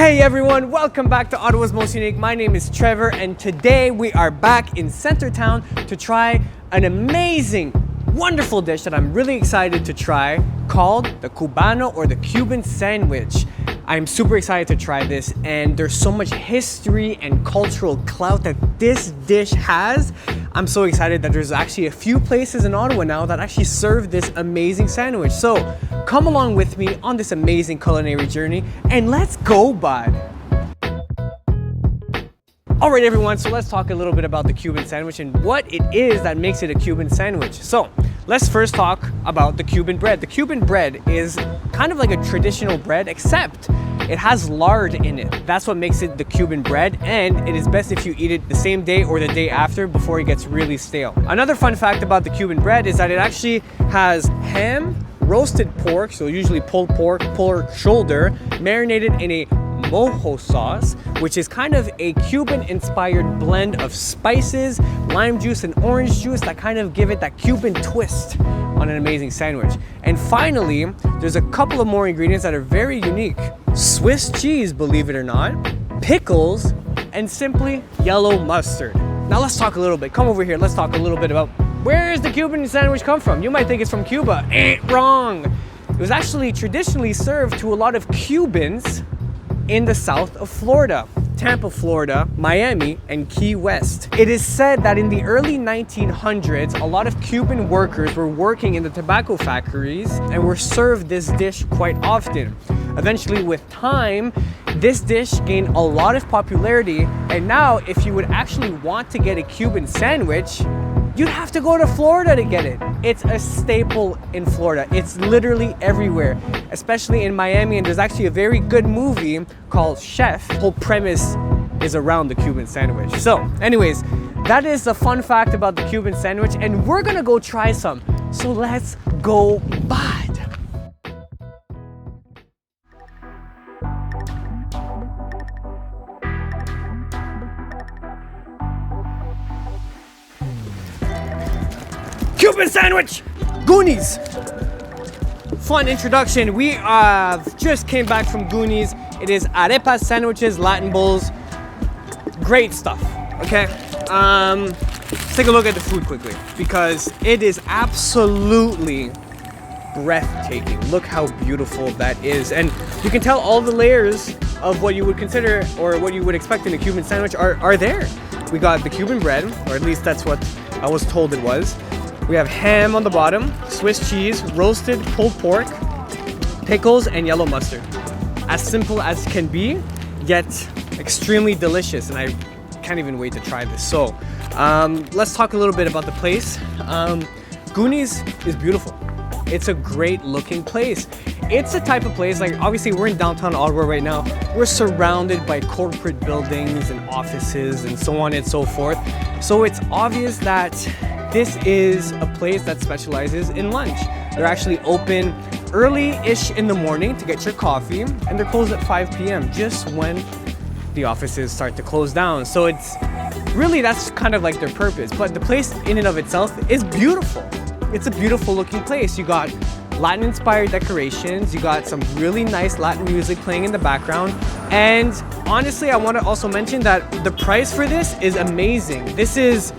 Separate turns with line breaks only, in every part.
Hey everyone, welcome back to Ottawa's Most Unique. My name is Trevor and today we are back in Centertown to try an amazing, wonderful dish that I'm really excited to try called the Cubano or the Cuban sandwich. I'm super excited to try this and there's so much history and cultural clout that this dish has. I'm so excited that there's actually a few places in Ottawa now that actually serve this amazing sandwich. So come along with me on this amazing culinary journey and let's go, bud. All right, everyone, so let's talk a little bit about the Cuban sandwich and what it is that makes it a Cuban sandwich. So let's first talk about the Cuban bread. The Cuban bread is kind of like a traditional bread, except it has lard in it. That's what makes it the Cuban bread, and it is best if you eat it the same day or the day after before it gets really stale. Another fun fact about the Cuban bread is that it actually has ham, roasted pork, so usually pulled pork, pork shoulder, marinated in a mojo sauce, which is kind of a Cuban-inspired blend of spices, lime juice, and orange juice that kind of give it that Cuban twist on an amazing sandwich. And finally, there's a couple of more ingredients that are very unique. Swiss cheese, believe it or not, pickles, and simply yellow mustard. Now let's talk a little bit. Come over here, let's talk a little bit about where does the Cuban sandwich come from? You might think it's from Cuba. Wrong. It was actually traditionally served to a lot of Cubans in the south of Florida, Tampa, Florida, Miami, and Key West. It is said that in the early 1900s, a lot of Cuban workers were working in the tobacco factories and were served this dish quite often. Eventually, with time, this dish gained a lot of popularity, and now if you would actually want to get a Cuban sandwich, you'd have to go to Florida to get it. It's a staple in Florida. It's literally everywhere, especially in Miami, and there's actually a very good movie called Chef. The whole premise is around the Cuban sandwich. So anyways, that is the fun fact about the Cuban sandwich, and we're gonna go try some. So let's go, bud. Cuban sandwich! Goonies! Fun introduction. We just came back from Goonies. It is arepas, sandwiches, Latin bowls. Great stuff, okay? Let's take a look at the food quickly because it is absolutely breathtaking. Look how beautiful that is. And you can tell all the layers of what you would consider or what you would expect in a Cuban sandwich are there. We got the Cuban bread, or at least that's what I was told it was. We have ham on the bottom, Swiss cheese, roasted pulled pork, pickles, and yellow mustard. As simple as can be, yet extremely delicious, and I can't even wait to try this. So, let's talk a little bit about the place. Goonies is beautiful. It's a great looking place. It's a type of place, like obviously we're in downtown Ottawa right now. We're surrounded by corporate buildings and offices and so on and so forth. So it's obvious that this is a place that specializes in lunch. They're actually open early-ish in the morning to get your coffee, and they're closed at 5 p.m. just when the offices start to close down. So it's really, that's kind of like their purpose. But the place in and of itself is beautiful. It's a beautiful looking place. You got Latin-inspired decorations. You got some really nice Latin music playing in the background. And honestly, I want to also mention that the price for this is amazing. This is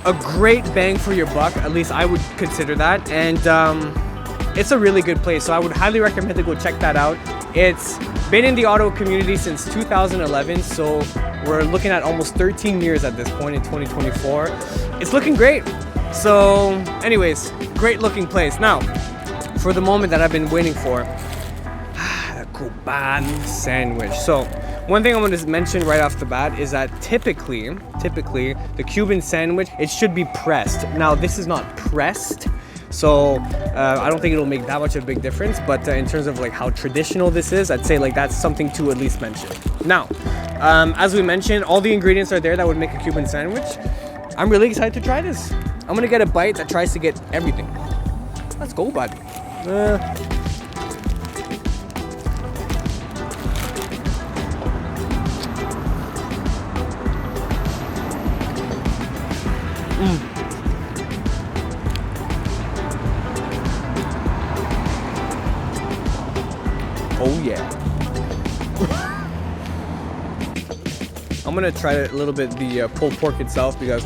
a great bang for your buck, at least I would consider that, and it's a really good place, so I would highly recommend to go check that out. It's been in the Ottawa community since 2011, so we're looking at almost 13 years at this point in 2024. It's looking great. So anyways, great looking place. Now, for the moment that I've been waiting for, the Cuban sandwich. So one thing I want to mention right off the bat is that typically the Cuban sandwich, it should be pressed. Now this is not pressed, so I don't think it'll make that much of a big difference, but in terms of like how traditional this is, I'd say like that's something to at least mention. Now, as we mentioned, all the ingredients are there that would make a Cuban sandwich. I'm really excited to try this. I'm gonna get a bite that tries to get everything. Let's go, bud. Oh yeah. I'm gonna try a little bit the pulled pork itself because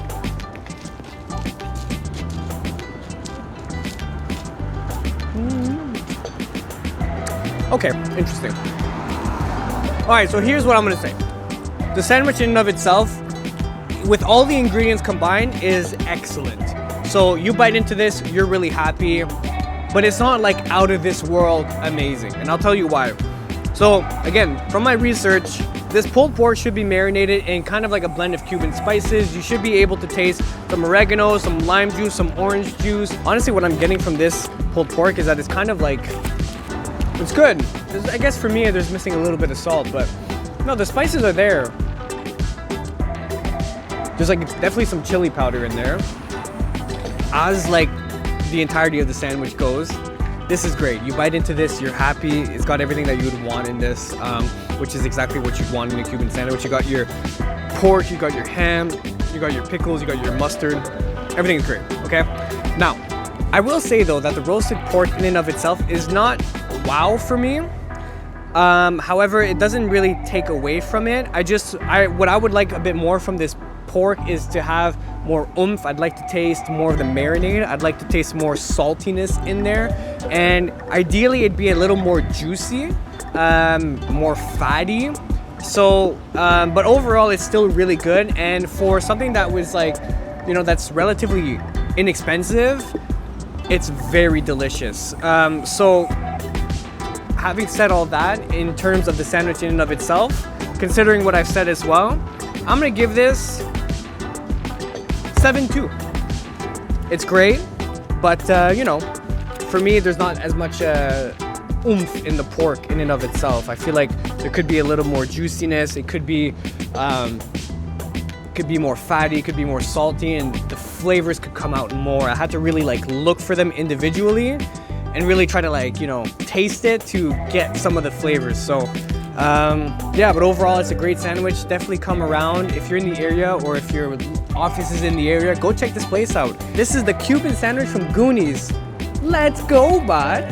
okay, interesting. All right, so here's what I'm gonna say. The sandwich in and of itself, with all the ingredients combined, is excellent. So you bite into this, you're really happy, but it's not like out of this world amazing. And I'll tell you why. So again, from my research, this pulled pork should be marinated in kind of like a blend of Cuban spices. You should be able to taste some oregano, some lime juice, some orange juice. Honestly, what I'm getting from this pulled pork is that it's kind of like, it's good. I guess for me, there's missing a little bit of salt, but no, the spices are there. There's like definitely some chili powder in there. As like the entirety of the sandwich goes, this is great. You bite into this, you're happy. It's got everything that you would want in this, which is exactly what you'd want in a Cuban sandwich. You got your pork, you got your ham, you got your pickles, you got your mustard. Everything is great, okay? Now, I will say though that the roasted pork in and of itself is not wow for me. However, it doesn't really take away from it. What I would like a bit more from this pork is to have more oomph. I'd like to taste more of the marinade. I'd like to taste more saltiness in there. And ideally it'd be a little more juicy, more fatty. So, but overall it's still really good. And for something that was like, you know, that's relatively inexpensive, it's very delicious. So having said all that, in terms of the sandwich in and of itself, considering what I've said as well, I'm gonna give this 7.2. It's great, but you know, for me, there's not as much oomph in the pork in and of itself. I feel like there could be a little more juiciness. It could be more fatty, it could be more salty, and the flavors could come out more. I had to really like look for them individually and really try to like, you know, taste it to get some of the flavors. So yeah, but overall it's a great sandwich. Definitely come around if you're in the area, or if your office is in the area, go check this place out. This is the Cuban sandwich from Goonies. Let's go, bud.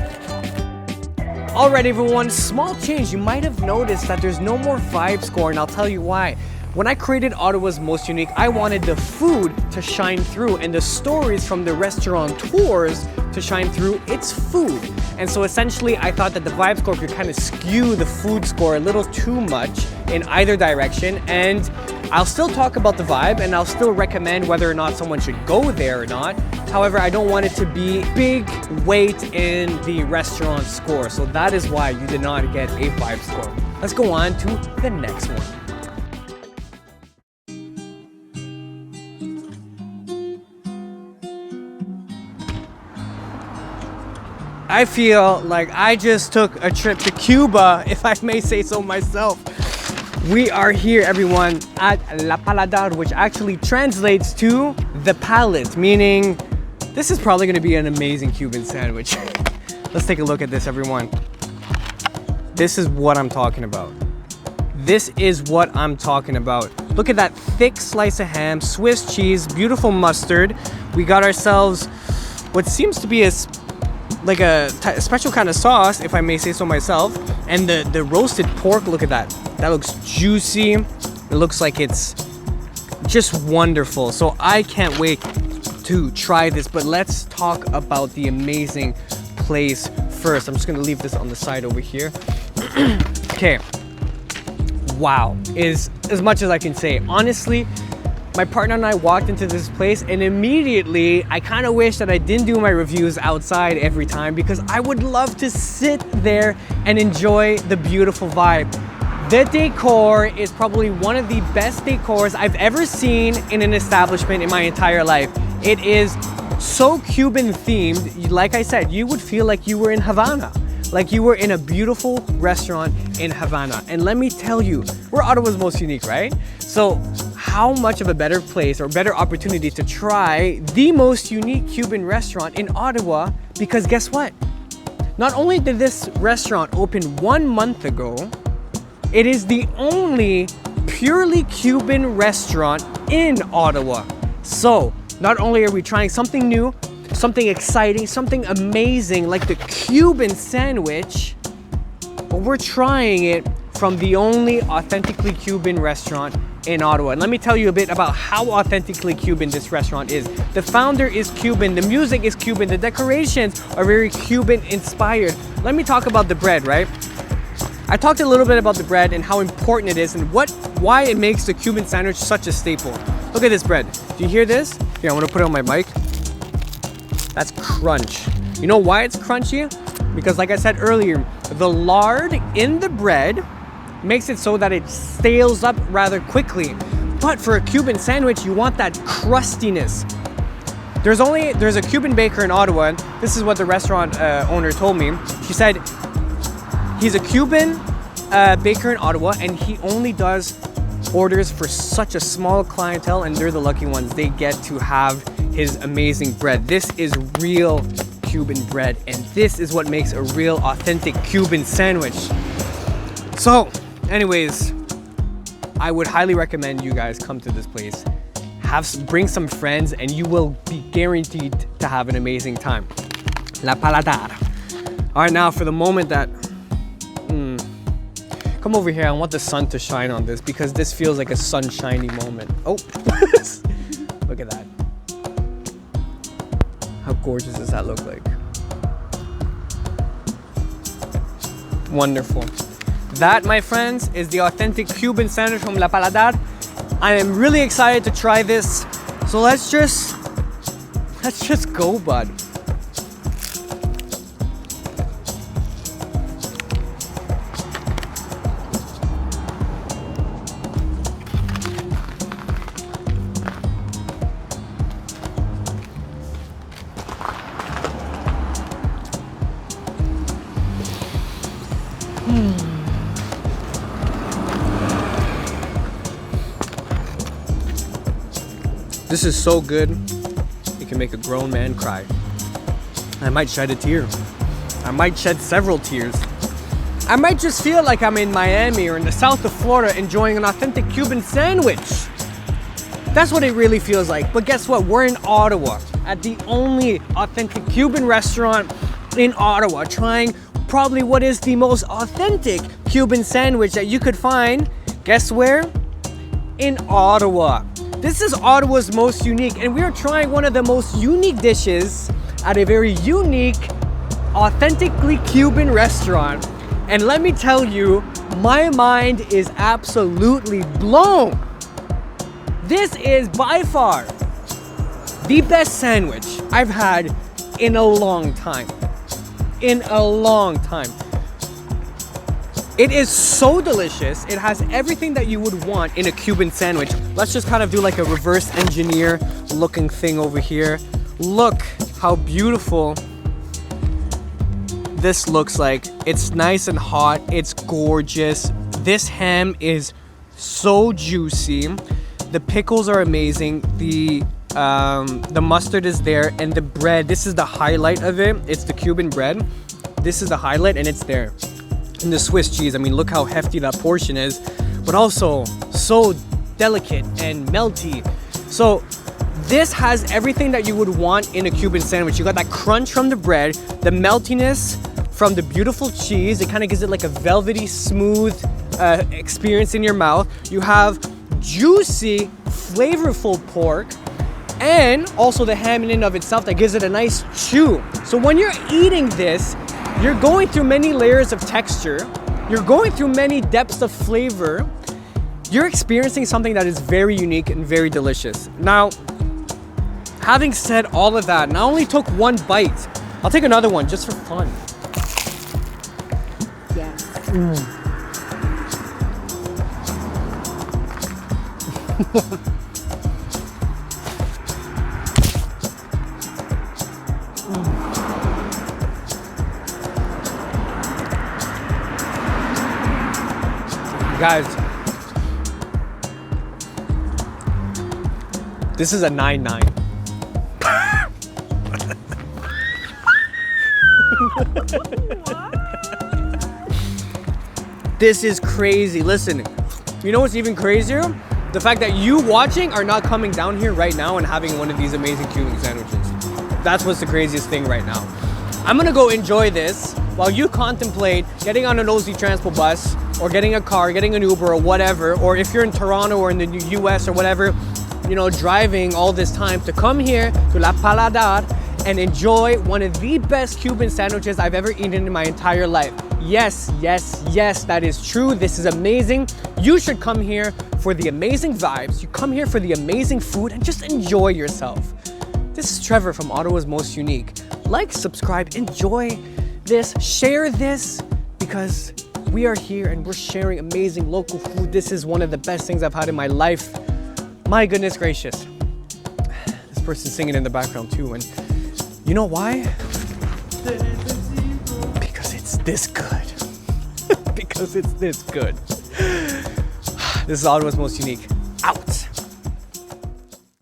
All right, everyone, small change. You might have noticed that there's no more vibe score, and I'll tell you why. When I created Ottawa's Most Unique, I wanted the food to shine through and the stories from the restaurateurs to shine through its food. And so essentially, I thought that the vibe score could kind of skew the food score a little too much in either direction. And I'll still talk about the vibe, and I'll still recommend whether or not someone should go there or not. However, I don't want it to be big weight in the restaurant score. So that is why you did not get a vibe score. Let's go on to the next one. I feel like I just took a trip to Cuba, if I may say so myself. We are here, everyone, at La Paladar, which actually translates to the palate, meaning this is probably gonna be an amazing Cuban sandwich. Let's take a look at this, everyone. This is what I'm talking about. This is what I'm talking about. Look at that thick slice of ham, Swiss cheese, beautiful mustard. We got ourselves what seems to be a special kind of sauce, if I may say so myself. And the roasted pork, look at that. That looks juicy. It looks like it's just wonderful. So I can't wait to try this, but let's talk about the amazing place first. I'm just gonna leave this on the side over here. Okay. Wow, is as much as I can say. Honestly, my partner and I walked into this place, and immediately I kind of wish that I didn't do my reviews outside every time, because I would love to sit there and enjoy the beautiful vibe. The decor is probably one of the best decors I've ever seen in an establishment in my entire life. It is so Cuban themed. Like I said, you would feel like you were in Havana, like you were in a beautiful restaurant in Havana. And let me tell you, we're Ottawa's Most Unique, right? So how much of a better place or better opportunity to try the most unique Cuban restaurant in Ottawa? Because guess what? Not only did this restaurant open 1 month ago, it is the only purely Cuban restaurant in Ottawa. So not only are we trying something new, something exciting, something amazing like the Cuban sandwich, but we're trying it from the only authentically Cuban restaurant in Ottawa. And let me tell you a bit about how authentically Cuban this restaurant is. The founder is Cuban, the music is Cuban, the decorations are very Cuban inspired. Let me talk about the bread, right? I talked a little bit about the bread and how important it is and why it makes the Cuban sandwich such a staple. Look at this bread. Do you hear this? Here, I want to put it on my mic. That's crunch. You know why it's crunchy? Because like I said earlier, the lard in the bread makes it so that it stales up rather quickly. But for a Cuban sandwich, you want that crustiness. There's a Cuban baker in Ottawa. This is what the restaurant owner told me. She said he's a Cuban baker in Ottawa, and he only does orders for such a small clientele, and they're the lucky ones. They get to have his amazing bread. This is real Cuban bread, and this is what makes a real authentic Cuban sandwich. So anyways, I would highly recommend you guys come to this place. Bring some friends and you will be guaranteed to have an amazing time. La Paladar. All right, now for the moment that come over here. I want the sun to shine on this because this feels like a sunshiny moment. Oh, look at that. How gorgeous does that look like? Wonderful. That, my friends, is the authentic Cuban sandwich from La Paladar. I am really excited to try this. So let's just go, bud. This is so good, it can make a grown man cry. I might shed a tear. I might shed several tears. I might just feel like I'm in Miami or in the south of Florida enjoying an authentic Cuban sandwich. That's what it really feels like. But guess what? We're in Ottawa at the only authentic Cuban restaurant in Ottawa, trying probably what is the most authentic Cuban sandwich that you could find. Guess where? In Ottawa. This is Ottawa's most unique, and we are trying one of the most unique dishes at a very unique, authentically Cuban restaurant. And let me tell you, my mind is absolutely blown. This is by far the best sandwich I've had in a long time. In a long time. It is so delicious. It has everything that you would want in a Cuban sandwich. Let's just kind of do like a reverse engineer looking thing over here. Look how beautiful this looks like. It's nice and hot. It's gorgeous. This ham is so juicy. The pickles are amazing. The mustard is there, and the bread, this is the highlight of it. It's the Cuban bread. This is the highlight, and it's there. And the Swiss cheese, I mean, look how hefty that portion is, but also so delicate and melty. So this has everything that you would want in a Cuban sandwich. You got that crunch from the bread, the meltiness from the beautiful cheese. It kind of gives it like a velvety, smooth experience in your mouth. You have juicy, flavorful pork, and also the ham in and of itself that gives it a nice chew. So when you're eating this, you're going through many layers of texture. You're going through many depths of flavor. You're experiencing something that is very unique and very delicious. Now, having said all of that, and I only took one bite. I'll take another one just for fun. Yeah. Guys, this is a 9-9. This is crazy. Listen, you know what's even crazier? The fact that you watching are not coming down here right now and having one of these amazing Cuban sandwiches. That's what's the craziest thing right now. I'm gonna go enjoy this while you contemplate getting on an OZ Transpo bus or getting a car, getting an Uber or whatever, or if you're in Toronto or in the US or whatever, you know, driving all this time to come here to La Paladar and enjoy one of the best Cuban sandwiches I've ever eaten in my entire life. Yes, yes, yes, that is true. This is amazing. You should come here for the amazing vibes. You come here for the amazing food and just enjoy yourself. This is Trevor from Ottawa's Most Unique. Like, subscribe, enjoy this, share this, because we are here and we're sharing amazing local food. This is one of the best things I've had in my life. My goodness gracious. This person's singing in the background too, and you know why? Because it's this good. Because it's this good. This is Ottawa's Most Unique.